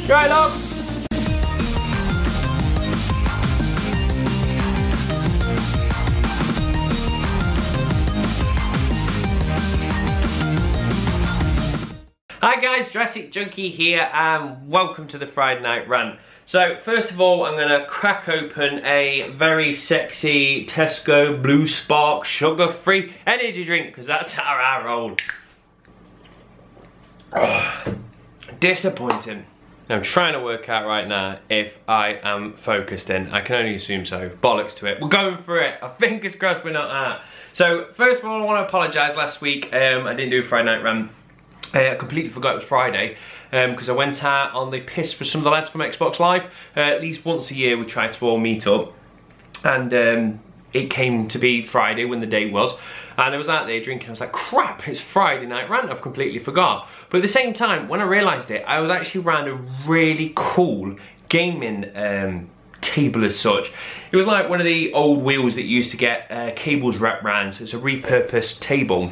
Right up. Hi guys, Jurassic Junkie here and welcome to the Friday Night Rant. So first of all, I'm going to crack open a very sexy Tesco Blue Spark sugar-free energy drink because that's how I roll. Oh, disappointing. I'm trying to work out right now if I am focused in. I can only assume so. Bollocks to it. We're going for it. Fingers crossed we're not out. So first of all, I want to apologise. Last week I didn't do a Friday Night Rant. I completely forgot it was Friday because I went out on the piss with some of the lads from Xbox Live. At least once a year we try to all meet up, and it came to be Friday when the day was, and I was out there drinking. I was like, crap, it's Friday Night Rant, I've completely forgot. But at the same time, when I realised it, I was actually around a really cool gaming table as such. It was like one of the old wheels that you used to get cables wrapped around, so it's a repurposed table.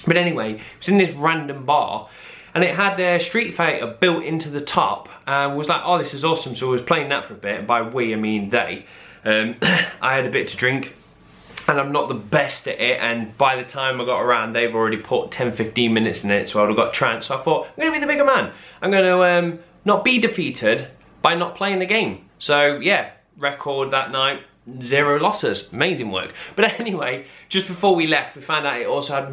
But anyway, it was in this random bar and it had Street Fighter built into the top and was like, oh, this is awesome. So I was playing that for a bit, and by we I mean they. I had a bit to drink and I'm not the best at it, and by the time I got around they've already put 10-15 minutes in it, so I would have got tranced. So I thought, I'm going to be the bigger man. I'm going to not be defeated by not playing the game. So yeah, record that night. 0 losses, amazing work. But anyway, just before we left, we found out it also had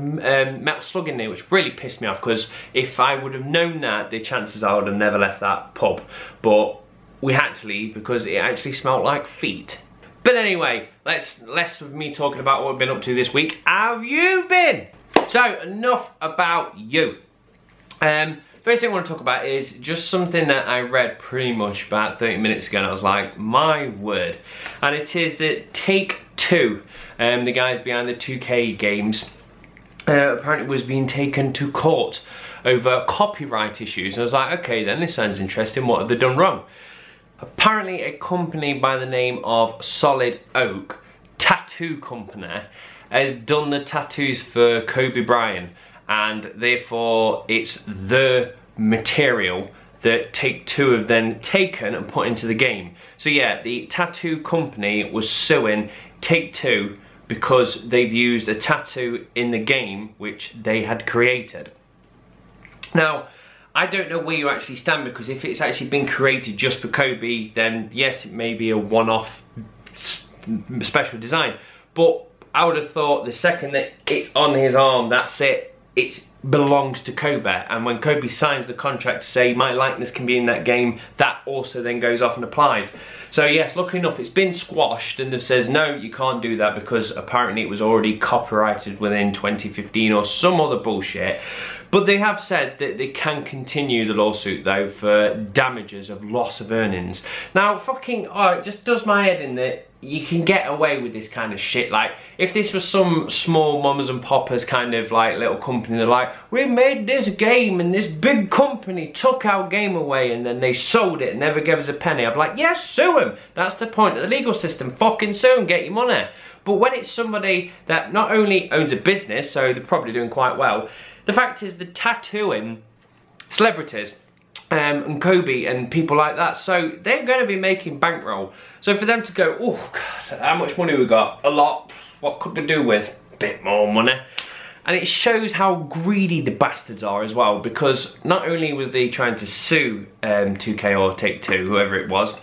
Metal Slug in there, which really pissed me off because if I would have known that, the chances are I would have never left that pub. But we had to leave because it actually smelled like feet. But anyway, less of me talking about what I've been up to this week. How have you been? So enough about you. First thing I want to talk about is just something that I read pretty much about 30 minutes ago and I was like, my word. And it is that Take-Two, the guys behind the 2K games, apparently was being taken to court over copyright issues. And I was like, okay then, this sounds interesting, what have they done wrong? Apparently a company by the name of Solid Oak, tattoo company, has done the tattoos for Kobe Bryant, and therefore it's the material that Take-Two have then taken and put into the game. So yeah, the tattoo company was suing Take-Two because they've used a tattoo in the game which they had created. Now, I don't know where you actually stand, because if it's actually been created just for Kobe, then yes, it may be a one-off special design. But I would have thought the second that it's on his arm, that's it. It belongs to Kobe, and when Kobe signs the contract to say my likeness can be in that game, that also then goes off and applies. So yes, luckily enough, it's been squashed and they've says no, you can't do that because apparently it was already copyrighted within 2015 or some other bullshit. But they have said that they can continue the lawsuit though for damages of loss of earnings. Now fucking, it just does my head in that you can get away with this kind of shit. Like, if this was some small mamas and poppers kind of like little company, they're like, we made this game and this big company took our game away and then they sold it and never gave us a penny. I'd be like, yes, sue them. That's the point of the legal system. Fucking sue them, get your money. But when it's somebody that not only owns a business, so they're probably doing quite well, the fact is they're tattooing celebrities. And Kobe and people like that, so they're going to be making bankroll. So for them to go, oh god, how much money we got? A lot. What could we do with? A bit more money. And it shows how greedy the bastards are as well, because not only was they trying to sue 2K or Take-Two, whoever it was,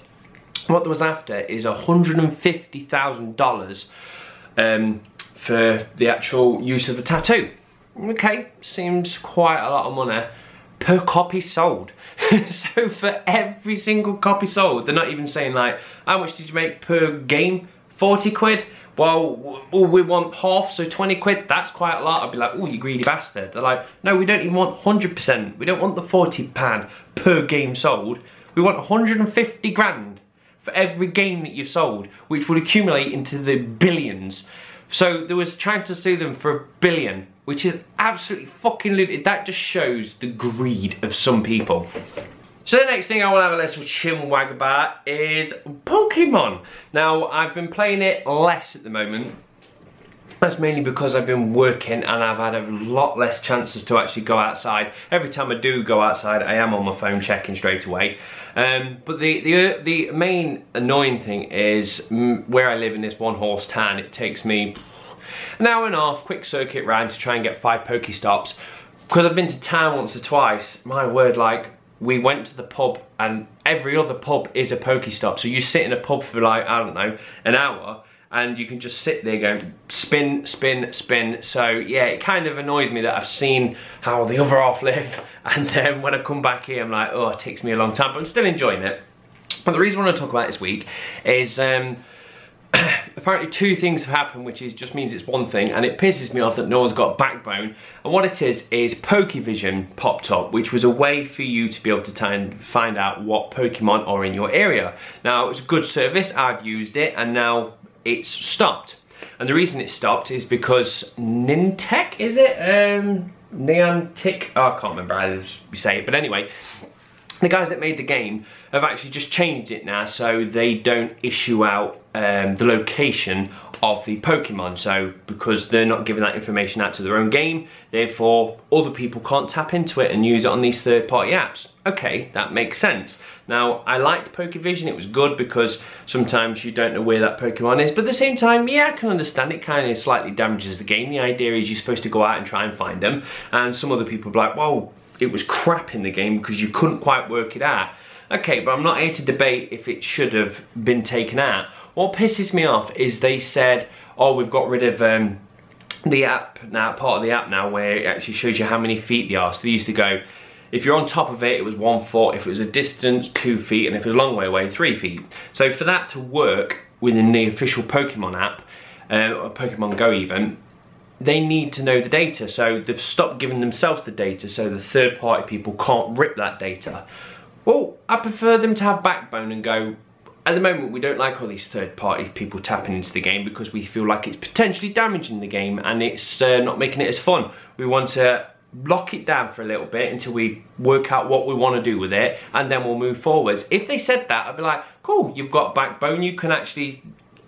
what they was after is $150,000 for the actual use of the tattoo. Okay, seems quite a lot of money per copy sold. So for every single copy sold, they're not even saying like, how much did you make per game? 40 quid? Well, we want half, so 20 quid, that's quite a lot. I'd be like, oh, you greedy bastard. They're like, no, we don't even want 100%. We don't want the £40 per game sold. We want 150 grand for every game that you've sold, which would accumulate into the billions. So there was trying to sue them for $1 billion, which is absolutely fucking ludicrous. That just shows the greed of some people. So the next thing I want to have a little chin wag about is Pokemon. Now, I've been playing it less at the moment. That's mainly because I've been working and I've had a lot less chances to actually go outside. Every time I do go outside, I am on my phone checking straight away. But the main annoying thing is where I live in this one-horse town, it takes me an hour and a half quick circuit round to try and get 5 Pokestops. Because I've been to town once or twice, my word, like, we went to the pub and every other pub is a Pokestop. So you sit in a pub for like, I don't know, an hour, and you can just sit there going spin, spin, spin. So yeah, it kind of annoys me that I've seen how the other half live, and then when I come back here I'm like, oh, it takes me a long time, but I'm still enjoying it. But the reason I want to talk about this week is apparently 2 things have happened, which just means it's one thing, and it pisses me off that no one's got backbone. And what it is Pokevision popped up, which was a way for you to be able to try and find out what Pokemon are in your area. Now, it's a good service, I've used it, and now it's stopped. And the reason it stopped is because Niantic, is it? Niantic, oh, I can't remember how you say it, but anyway, the guys that made the game have actually just changed it now, so they don't issue out the location of the Pokemon. So because they're not giving that information out to their own game, therefore other people can't tap into it and use it on these third-party apps. Okay, that makes sense. Now, I liked Pokevision, it was good because sometimes you don't know where that Pokemon is, but at the same time, yeah, I can understand it kind of slightly damages the game. The idea is you're supposed to go out and try and find them, and some other people are like, well, it was crap in the game because you couldn't quite work it out. Okay, but I'm not here to debate if it should have been taken out. What pisses me off is they said, oh, we've got rid of the app now, part of the app now, where it actually shows you how many feet they are. So they used to go, if you're on top of it, it was 1 foot, if it was a distance, 2 feet, and if it was a long way away, 3 feet. So for that to work within the official Pokemon app, or Pokemon Go even, they need to know the data. So they've stopped giving themselves the data so the third-party people can't rip that data. Well, I prefer them to have backbone and go, at the moment we don't like all these third-party people tapping into the game because we feel like it's potentially damaging the game and it's not making it as fun. We want to lock it down for a little bit until we work out what we want to do with it, and then we'll move forwards. If they said that, I'd be like, cool, you've got backbone, you can actually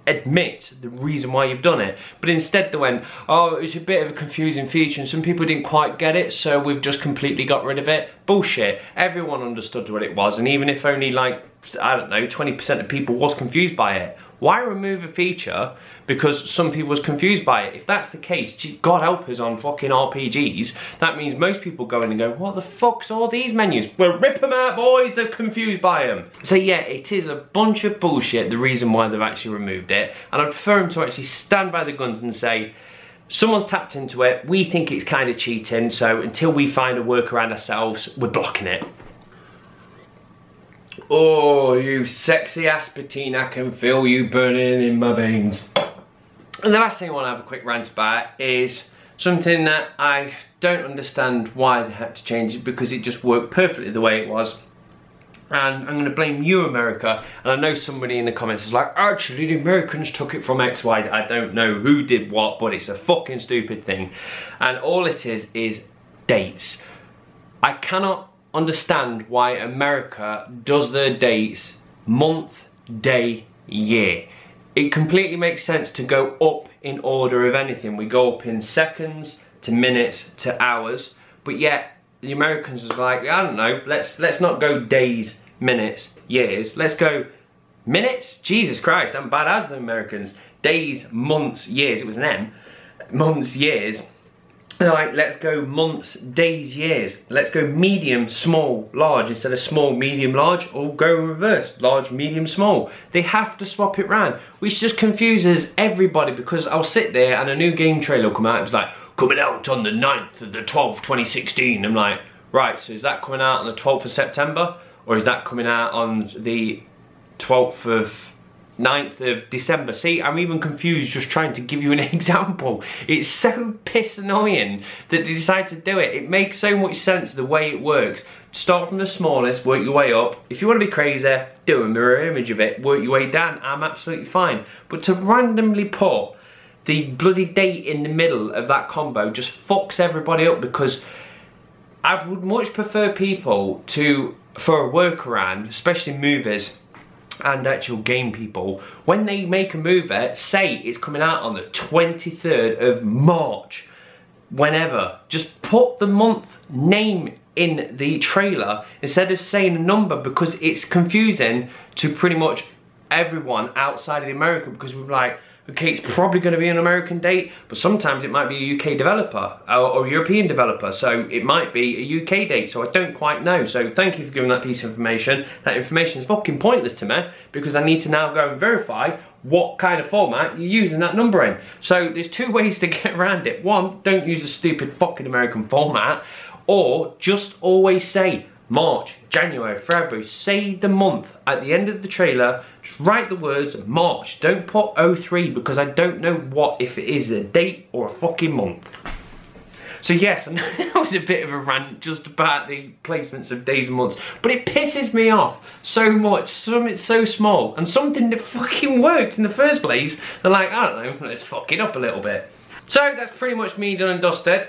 admit the reason why you've done it. But instead they went, oh, it was a bit of a confusing feature and some people didn't quite get it, so we've just completely got rid of it. Bullshit. Everyone understood what it was, and even if only like, I don't know, 20% of people was confused by it, why remove a feature because some people was confused by it? If that's the case, God help us on fucking RPGs, that means most people go in and go, what the fuck's all these menus? Well, rip them out, boys, they're confused by them. So yeah, it is a bunch of bullshit, the reason why they've actually removed it, and I prefer them to actually stand by the guns and say, someone's tapped into it, we think it's kind of cheating, so until we find a workaround ourselves, we're blocking it. Oh, you sexy ass Bettine, I can feel you burning in my veins. And the last thing I want to have a quick rant about is something that I don't understand why they had to change it, because it just worked perfectly the way it was. And I'm going to blame you, America. And I know somebody in the comments is like, actually the Americans took it from X, Y. I don't know who did what, but it's a fucking stupid thing. And all it is dates. I cannot understand why America does their dates month, day, year. It completely makes sense to go up in order of anything. We go up in seconds to minutes to hours, but yet the Americans was like, I don't know, let's not go days, minutes, years. Let's go minutes. Jesus Christ, I'm bad as the Americans. Days, months, years. It was an M. Months, years. They're like, let's go months, days, years. Let's go medium, small, large instead of small, medium, large, or go reverse, large, medium, small. They have to swap it round, which just confuses everybody, because I'll sit there and a new game trailer will come out. It's like, coming out on the 9th of the 12th, 2016. I'm like, right, so is that coming out on the 12th of September? Or is that coming out on the 12th of 9th of December? See, I'm even confused just trying to give you an example. It's so piss annoying that they decide to do it. It makes so much sense the way it works. Start from the smallest, work your way up. If you want to be crazy, do a mirror image of it, work your way down. I'm absolutely fine. But to randomly put the bloody date in the middle of that combo just fucks everybody up, because I would much prefer people to, for a workaround, especially movies, and actual game people, when they make a movie, say it's coming out on the 23rd of March, whenever, just put the month name in the trailer instead of saying a number, because it's confusing to pretty much everyone outside of America, because we're like, okay, it's probably going to be an American date, but sometimes it might be a UK developer or European developer, so it might be a UK date, so I don't quite know. So thank you for giving that piece of information. That information is fucking pointless to me, because I need to now go and verify what kind of format you're using that number in. So there's two ways to get around it. One, don't use a stupid fucking American format, or just always say March, January, February, say the month at the end of the trailer. Just write the words March, don't put 03, because I don't know what if it is a date or a fucking month. So yes, and that was a bit of a rant just about the placements of days and months, but it pisses me off so much. Something so small and something that fucking worked in the first place, they're like, I don't know, let's fuck it up a little bit. So that's pretty much me done and dusted.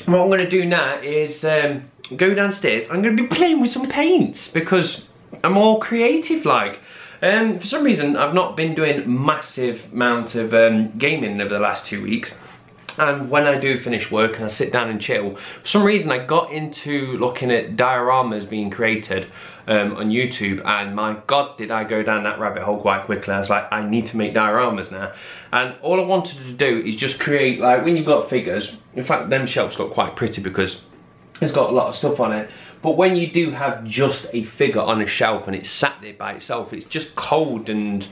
What I'm going to do now is go downstairs. I'm going to be playing with some paints, because I'm all creative like. For some reason I've not been doing massive amount of gaming over the last 2 weeks, and when I do finish work and I sit down and chill, for some reason I got into looking at dioramas being created on YouTube, and my god did I go down that rabbit hole quite quickly. I was like, I need to make dioramas now, and all I wanted to do is just create, like, when you've got figures, in fact them shelves look quite pretty because it's got a lot of stuff on it, but when you do have just a figure on a shelf and it's sat there by itself, it's just cold and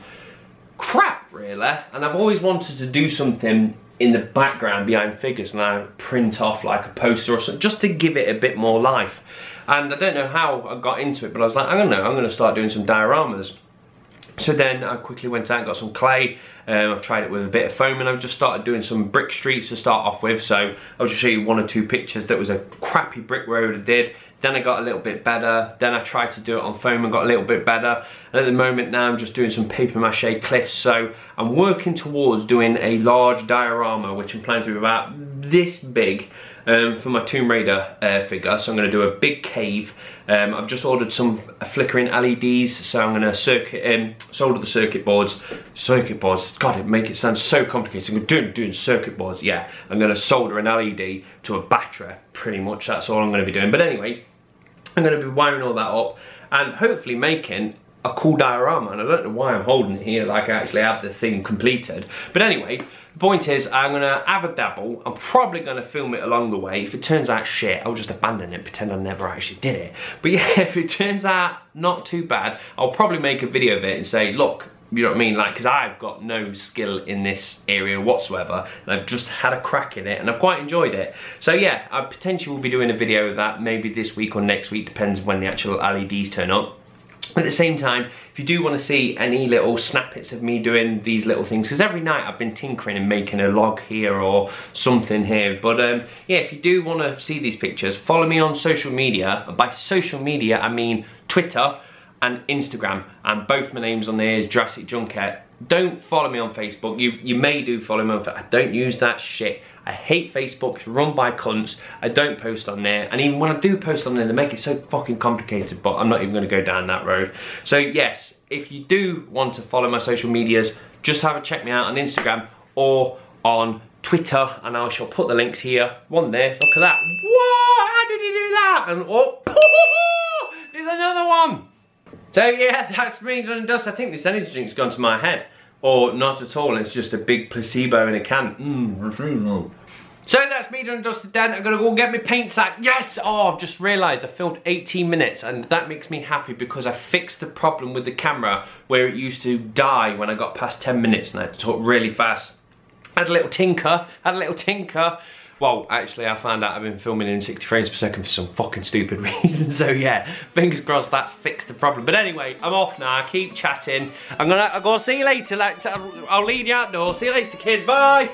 crap really. And I've always wanted to do something in the background behind figures, and I print off like a poster or something just to give it a bit more life. And I don't know how I got into it, but I was like, I don't know, I'm going to start doing some dioramas. So then I quickly went out and got some clay. I've tried it with a bit of foam, and I've just started doing some brick streets to start off with. So I'll just show you 1 or 2 pictures. That was a crappy brick road I did. Then I got a little bit better. Then I tried to do it on foam and got a little bit better. And at the moment now I'm just doing some paper mache cliffs. So I'm working towards doing a large diorama, which I'm planning to be about this big, for my Tomb Raider figure. So I'm going to do a big cave. I've just ordered some flickering LEDs, so I'm going to solder the circuit boards. God, it make it sound so complicated. I'm doing circuit boards, yeah. I'm going to solder an LED to a battery, pretty much. That's all I'm going to be doing. But anyway, I'm going to be wiring all that up and hopefully making a cool diorama. And I don't know why I'm holding it here like I actually have the thing completed. But anyway, the point is, I'm going to have a dabble. I'm probably going to film it along the way. If it turns out shit, I'll just abandon it, pretend I never actually did it. But yeah, if it turns out not too bad, I'll probably make a video of it and say, look, you know what I mean? Like, because I've got no skill in this area whatsoever, and I've just had a crack in it, and I've quite enjoyed it. So yeah, I potentially will be doing a video of that maybe this week or next week, depends when the actual LEDs turn up. At the same time, if you do want to see any little snippets of me doing these little things, because every night I've been tinkering and making a log here or something here, but yeah, if you do want to see these pictures, follow me on social media. By social media I mean Twitter and Instagram, and both my names on there is jurassicjunkie. Don't follow me on Facebook. You may do follow me on Facebook. I don't use that shit. I hate Facebook, it's run by cunts. I don't post on there, and even when I do post on there, they make it so fucking complicated, but I'm not even gonna go down that road. So yes, if you do want to follow my social medias, just have a check me out on Instagram or on Twitter, and I shall put the links here. One there, look at that. What? How did you do that? And oh, there's another one. So yeah, that's me done and dust. I think this energy drink's gone to my head. Or not at all, it's just a big placebo in a can. So that's me done and dusted then. I'm gonna go get my paint sack. Yes! Oh, I've just realised I filmed 18 minutes, and that makes me happy because I fixed the problem with the camera where it used to die when I got past 10 minutes and I had to talk really fast. Had a little tinker. Well, actually, I found out I've been filming in 60 frames per second for some fucking stupid reason. So yeah, fingers crossed that's fixed the problem. But anyway, I'm off now. Keep chatting. I'm gonna see you later. I'll lead you outdoors. See you later, kids. Bye.